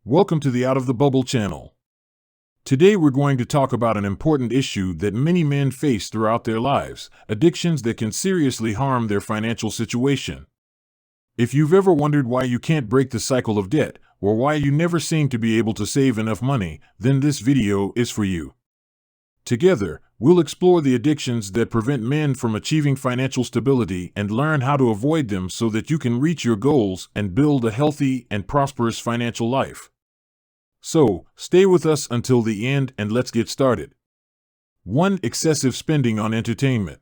Welcome to the Out of the Bubble channel. Today we're going to talk about an important issue that many men face throughout their lives: addictions that can seriously harm their financial situation. If you've ever wondered why you can't break the cycle of debt, or why you never seem to be able to save enough money, then this video is for you. Together, we'll explore the addictions that prevent men from achieving financial stability and learn how to avoid them so that you can reach your goals and build a healthy and prosperous financial life. So, stay with us until the end and let's get started. 1. Excessive spending on entertainment.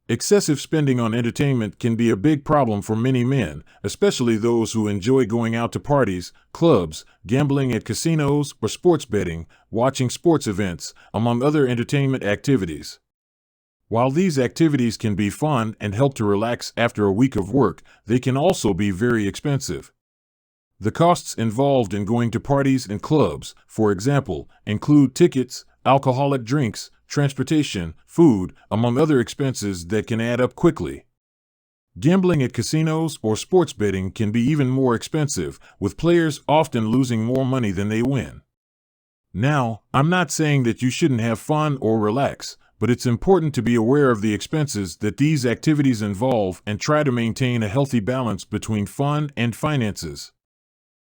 Excessive spending on entertainment can be a big problem for many men, especially those who enjoy going out to parties, clubs, gambling at casinos, or sports betting, watching sports events, among other entertainment activities. While these activities can be fun and help to relax after a week of work, they can also be very expensive. The costs involved in going to parties and clubs, for example, include tickets, alcoholic drinks, transportation, food, among other expenses that can add up quickly. Gambling at casinos or sports betting can be even more expensive, with players often losing more money than they win. Now, I'm not saying that you shouldn't have fun or relax, but it's important to be aware of the expenses that these activities involve and try to maintain a healthy balance between fun and finances.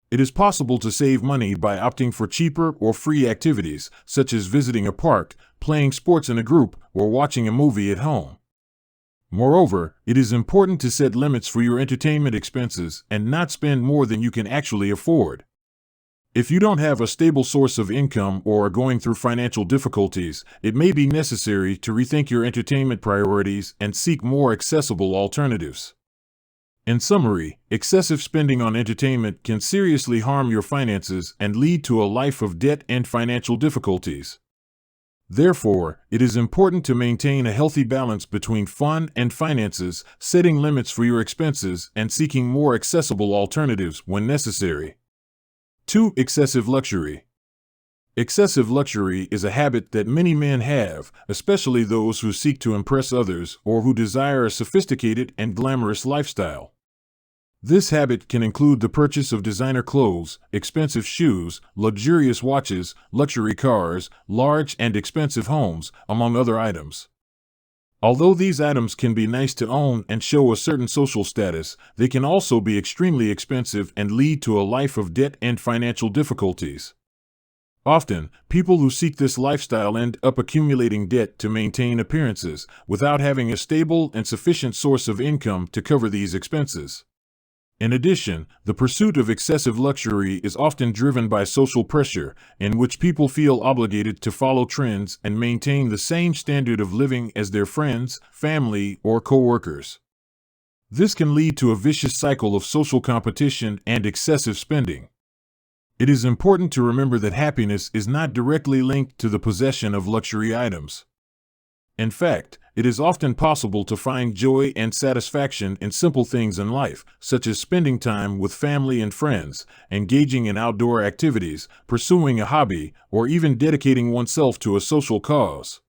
It is possible to save money by opting for cheaper or free activities, such as visiting a park, playing sports in a group, or watching a movie at home. Moreover, it is important to set limits for your entertainment expenses and not spend more than you can actually afford. If you don't have a stable source of income or are going through financial difficulties, it may be necessary to rethink your entertainment priorities and seek more accessible alternatives. In summary, excessive spending on entertainment can seriously harm your finances and lead to a life of debt and financial difficulties. Therefore, it is important to maintain a healthy balance between fun and finances, setting limits for your expenses and seeking more accessible alternatives when necessary. 2. Excessive luxury. Excessive luxury is a habit that many men have, especially those who seek to impress others or who desire a sophisticated and glamorous lifestyle. This habit can include the purchase of designer clothes, expensive shoes, luxurious watches, luxury cars, large and expensive homes, among other items. Although these items can be nice to own and show a certain social status, they can also be extremely expensive and lead to a life of debt and financial difficulties. Often, people who seek this lifestyle end up accumulating debt to maintain appearances, without having a stable and sufficient source of income to cover these expenses. In addition, the pursuit of excessive luxury is often driven by social pressure, in which people feel obligated to follow trends and maintain the same standard of living as their friends, family, or co-workers. This can lead to a vicious cycle of social competition and excessive spending. It is important to remember that happiness is not directly linked to the possession of luxury items. In fact, it is often possible to find joy and satisfaction in simple things in life, such as spending time with family and friends, engaging in outdoor activities, pursuing a hobby, or even dedicating oneself to a social cause.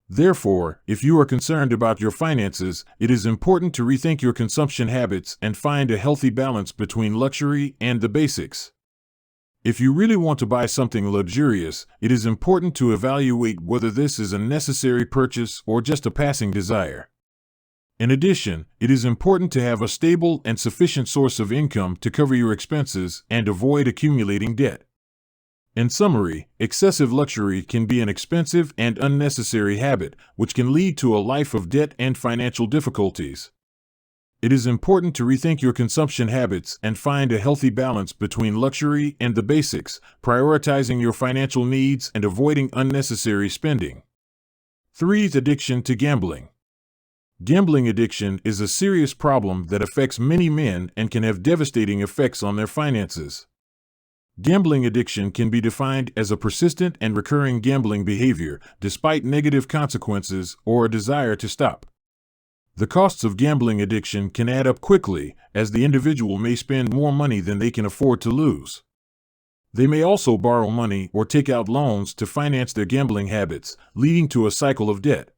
Therefore, if you are concerned about your finances, it is important to rethink your consumption habits and find a healthy balance between luxury and the basics. If you really want to buy something luxurious, it is important to evaluate whether this is a necessary purchase or just a passing desire. In addition, it is important to have a stable and sufficient source of income to cover your expenses and avoid accumulating debt. In summary, excessive luxury can be an expensive and unnecessary habit, which can lead to a life of debt and financial difficulties. It is important to rethink your consumption habits and find a healthy balance between luxury and the basics, prioritizing your financial needs and avoiding unnecessary spending. 3. Addiction to gambling. Gambling addiction is a serious problem that affects many men and can have devastating effects on their finances. Gambling addiction can be defined as a persistent and recurring gambling behavior, despite negative consequences or a desire to stop. The costs of gambling addiction can add up quickly, as the individual may spend more money than they can afford to lose. They may also borrow money or take out loans to finance their gambling habits, leading to a cycle of debt.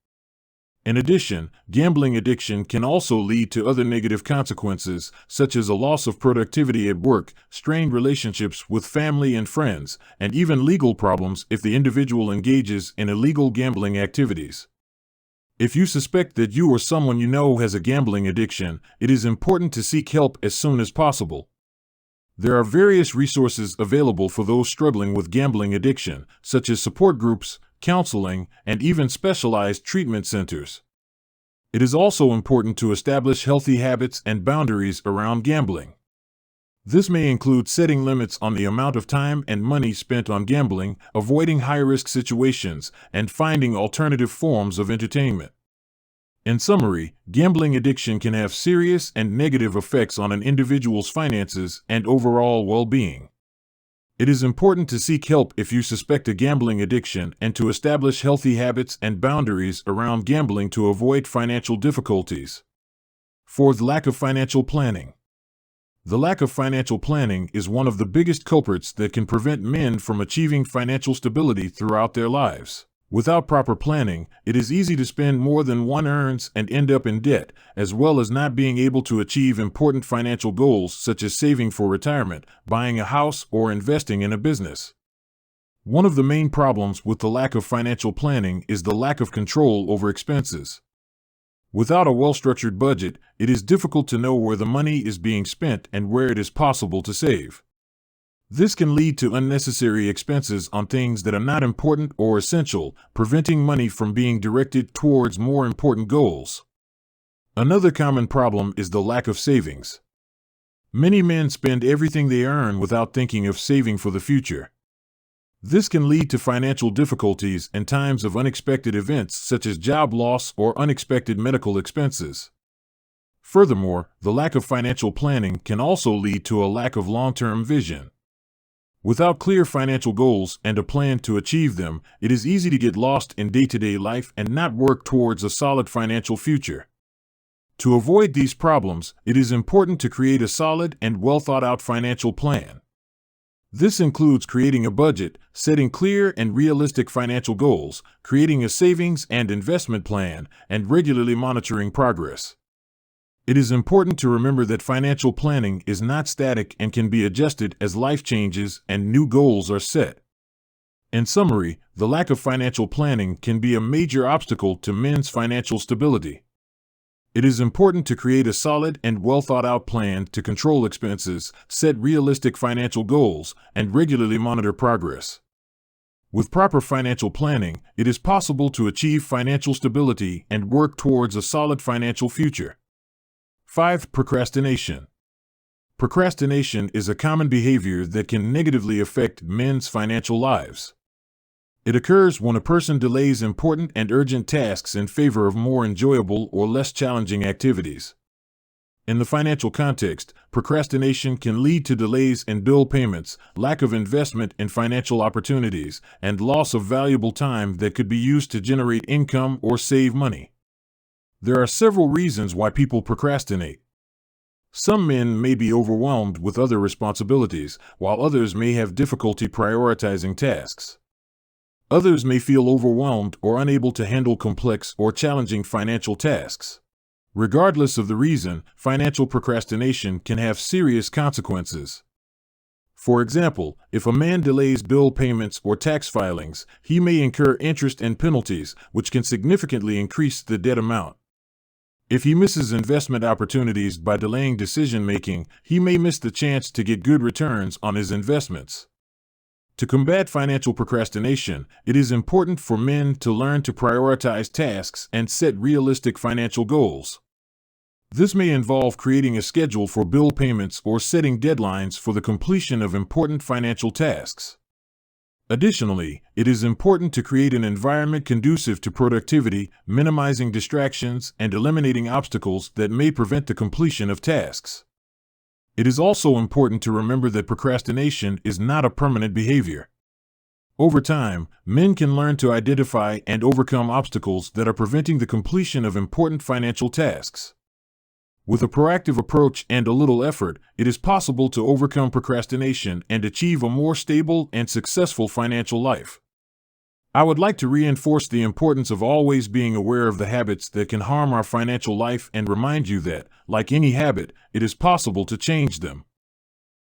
In addition, gambling addiction can also lead to other negative consequences, such as a loss of productivity at work, strained relationships with family and friends, and even legal problems if the individual engages in illegal gambling activities. If you suspect that you or someone you know has a gambling addiction, it is important to seek help as soon as possible. There are various resources available for those struggling with gambling addiction, such as support groups, counseling, and even specialized treatment centers. It is also important to establish healthy habits and boundaries around gambling. This may include setting limits on the amount of time and money spent on gambling, avoiding high-risk situations, and finding alternative forms of entertainment. In summary, gambling addiction can have serious and negative effects on an individual's finances and overall well-being. It is important to seek help if you suspect a gambling addiction and to establish healthy habits and boundaries around gambling to avoid financial difficulties. 4. Lack of financial planning. The lack of financial planning is one of the biggest culprits that can prevent men from achieving financial stability throughout their lives. Without proper planning, it is easy to spend more than one earns and end up in debt, as well as not being able to achieve important financial goals such as saving for retirement, buying a house, or investing in a business. One of the main problems with the lack of financial planning is the lack of control over expenses. Without a well-structured budget, it is difficult to know where the money is being spent and where it is possible to save. This can lead to unnecessary expenses on things that are not important or essential, preventing money from being directed towards more important goals. Another common problem is the lack of savings. Many men spend everything they earn without thinking of saving for the future. This can lead to financial difficulties in times of unexpected events such as job loss or unexpected medical expenses. Furthermore, the lack of financial planning can also lead to a lack of long-term vision. Without clear financial goals and a plan to achieve them, it is easy to get lost in day-to-day life and not work towards a solid financial future. To avoid these problems, it is important to create a solid and well-thought-out financial plan. This includes creating a budget, setting clear and realistic financial goals, creating a savings and investment plan, and regularly monitoring progress. It is important to remember that financial planning is not static and can be adjusted as life changes and new goals are set. In summary, the lack of financial planning can be a major obstacle to men's financial stability. It is important to create a solid and well-thought-out plan to control expenses, set realistic financial goals, and regularly monitor progress. With proper financial planning, it is possible to achieve financial stability and work towards a solid financial future. 5. Procrastination. Procrastination is a common behavior that can negatively affect men's financial lives. It occurs when a person delays important and urgent tasks in favor of more enjoyable or less challenging activities. In the financial context, procrastination can lead to delays in bill payments, lack of investment in financial opportunities, and loss of valuable time that could be used to generate income or save money. There are several reasons why people procrastinate. Some men may be overwhelmed with other responsibilities, while others may have difficulty prioritizing tasks. Others may feel overwhelmed or unable to handle complex or challenging financial tasks. Regardless of the reason, financial procrastination can have serious consequences. For example, if a man delays bill payments or tax filings, he may incur interest and penalties, which can significantly increase the debt amount. If he misses investment opportunities by delaying decision-making, he may miss the chance to get good returns on his investments. To combat financial procrastination, it is important for men to learn to prioritize tasks and set realistic financial goals. This may involve creating a schedule for bill payments or setting deadlines for the completion of important financial tasks. Additionally, it is important to create an environment conducive to productivity, minimizing distractions and eliminating obstacles that may prevent the completion of tasks. It is also important to remember that procrastination is not a permanent behavior. Over time, men can learn to identify and overcome obstacles that are preventing the completion of important financial tasks. With a proactive approach and a little effort, it is possible to overcome procrastination and achieve a more stable and successful financial life. I would like to reinforce the importance of always being aware of the habits that can harm our financial life and remind you that, like any habit, it is possible to change them.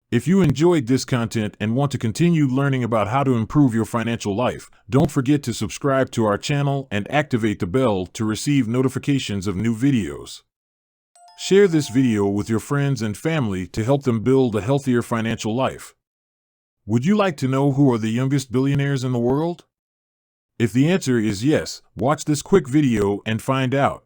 If you enjoyed this content and want to continue learning about how to improve your financial life, don't forget to subscribe to our channel and activate the bell to receive notifications of new videos. Share this video with your friends and family to help them build a healthier financial life. Would you like to know who are the youngest billionaires in the world? If the answer is yes, watch this quick video and find out.